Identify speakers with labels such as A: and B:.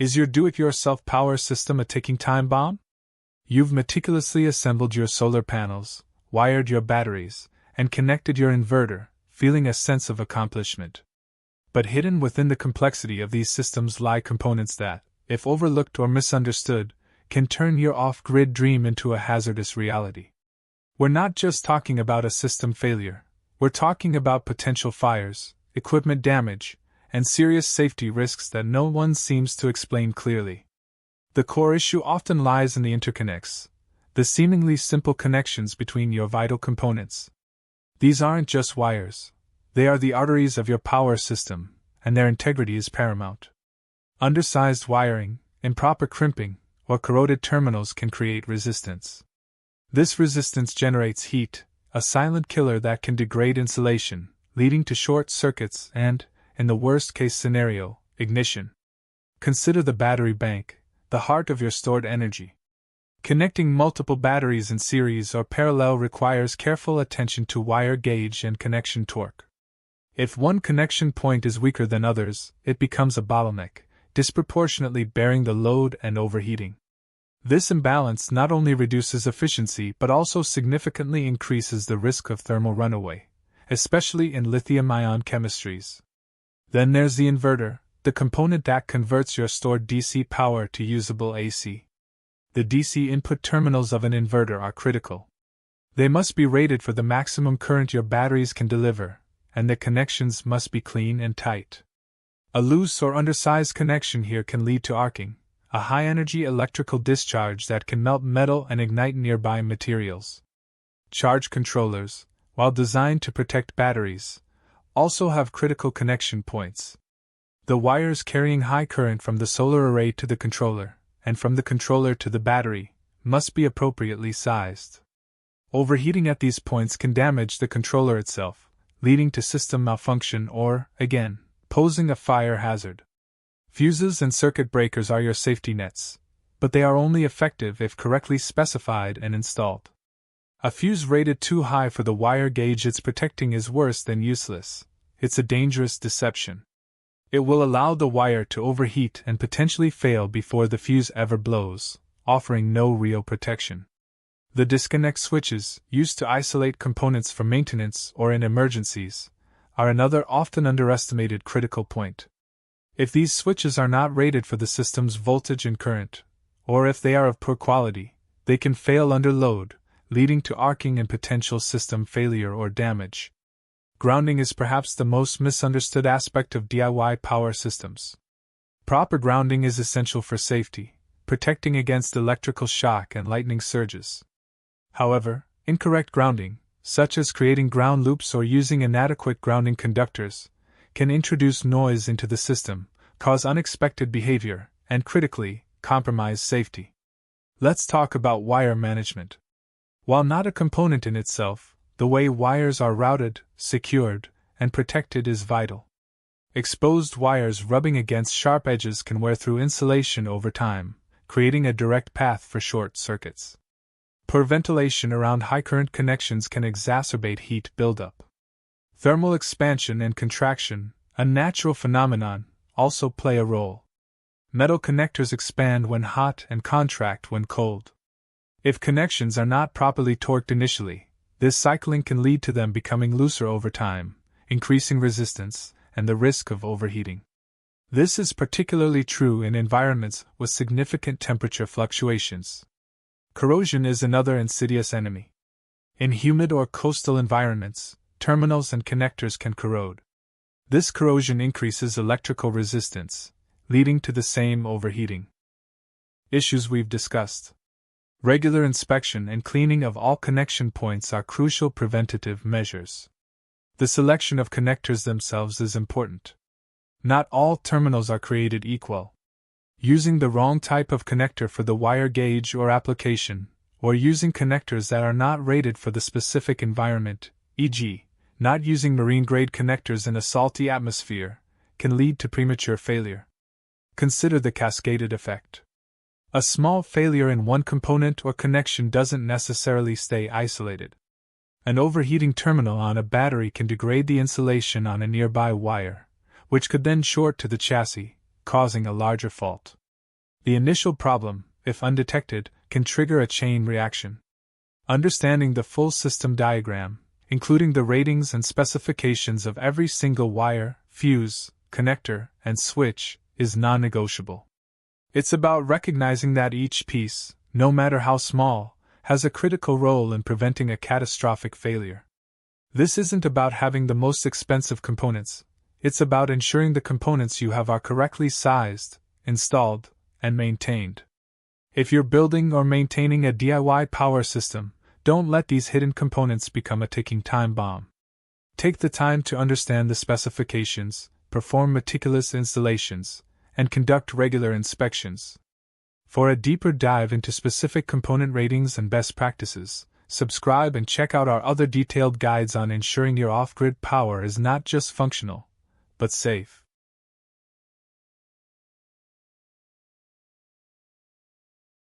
A: Is your do-it-yourself power system a ticking time bomb? You've meticulously assembled your solar panels, wired your batteries, and connected your inverter, feeling a sense of accomplishment. But hidden within the complexity of these systems lie components that, if overlooked or misunderstood, can turn your off-grid dream into a hazardous reality. We're not just talking about a system failure, we're talking about potential fires, equipment damage, and serious safety risks that no one seems to explain clearly. The core issue often lies in the interconnects, the seemingly simple connections between your vital components. These aren't just wires, they are the arteries of your power system, and their integrity is paramount. Undersized wiring, improper crimping, or corroded terminals can create resistance. This resistance generates heat, a silent killer that can degrade insulation, leading to short circuits and, in the worst-case scenario, ignition. Consider the battery bank, the heart of your stored energy. Connecting multiple batteries in series or parallel requires careful attention to wire gauge and connection torque. If one connection point is weaker than others, it becomes a bottleneck, disproportionately bearing the load and overheating. This imbalance not only reduces efficiency but also significantly increases the risk of thermal runaway, especially in lithium-ion chemistries. Then there's the inverter, the component that converts your stored DC power to usable AC. The DC input terminals of an inverter are critical. They must be rated for the maximum current your batteries can deliver, and the connections must be clean and tight. A loose or undersized connection here can lead to arcing, a high-energy electrical discharge that can melt metal and ignite nearby materials. Charge controllers, while designed to protect batteries, also have critical connection points. The wires carrying high current from the solar array to the controller, and from the controller to the battery, must be appropriately sized. Overheating at these points can damage the controller itself, leading to system malfunction or, again, posing a fire hazard. Fuses and circuit breakers are your safety nets, but they are only effective if correctly specified and installed. A fuse rated too high for the wire gauge it's protecting is worse than useless. It's a dangerous deception. It will allow the wire to overheat and potentially fail before the fuse ever blows, offering no real protection. The disconnect switches, used to isolate components for maintenance or in emergencies, are another often underestimated critical point. If these switches are not rated for the system's voltage and current, or if they are of poor quality, they can fail under load, leading to arcing and potential system failure or damage. Grounding is perhaps the most misunderstood aspect of DIY power systems. Proper grounding is essential for safety, protecting against electrical shock and lightning surges. However, incorrect grounding, such as creating ground loops or using inadequate grounding conductors, can introduce noise into the system, cause unexpected behavior, and critically, compromise safety. Let's talk about wire management. While not a component in itself, the way wires are routed, secured, and protected is vital. Exposed wires rubbing against sharp edges can wear through insulation over time, creating a direct path for short circuits. Poor ventilation around high-current connections can exacerbate heat buildup. Thermal expansion and contraction, a natural phenomenon, also play a role. Metal connectors expand when hot and contract when cold. If connections are not properly torqued initially, this cycling can lead to them becoming looser over time, increasing resistance and the risk of overheating. This is particularly true in environments with significant temperature fluctuations. Corrosion is another insidious enemy. In humid or coastal environments, terminals and connectors can corrode. This corrosion increases electrical resistance, leading to the same overheating issues we've discussed. Regular inspection and cleaning of all connection points are crucial preventative measures. The selection of connectors themselves is important. Not all terminals are created equal. Using the wrong type of connector for the wire gauge or application, or using connectors that are not rated for the specific environment, e.g., not using marine-grade connectors in a salty atmosphere, can lead to premature failure. Consider the cascaded effect. A small failure in one component or connection doesn't necessarily stay isolated. An overheating terminal on a battery can degrade the insulation on a nearby wire, which could then short to the chassis, causing a larger fault. The initial problem, if undetected, can trigger a chain reaction. Understanding the full system diagram, including the ratings and specifications of every single wire, fuse, connector, and switch, is non-negotiable. It's about recognizing that each piece, no matter how small, has a critical role in preventing a catastrophic failure. This isn't about having the most expensive components, it's about ensuring the components you have are correctly sized, installed, and maintained. If you're building or maintaining a DIY power system, don't let these hidden components become a ticking time bomb. Take the time to understand the specifications, perform meticulous installations, and conduct regular inspections. For a deeper dive into specific component ratings and best practices, subscribe and check out our other detailed guides on ensuring your off-grid power is not just functional, but safe.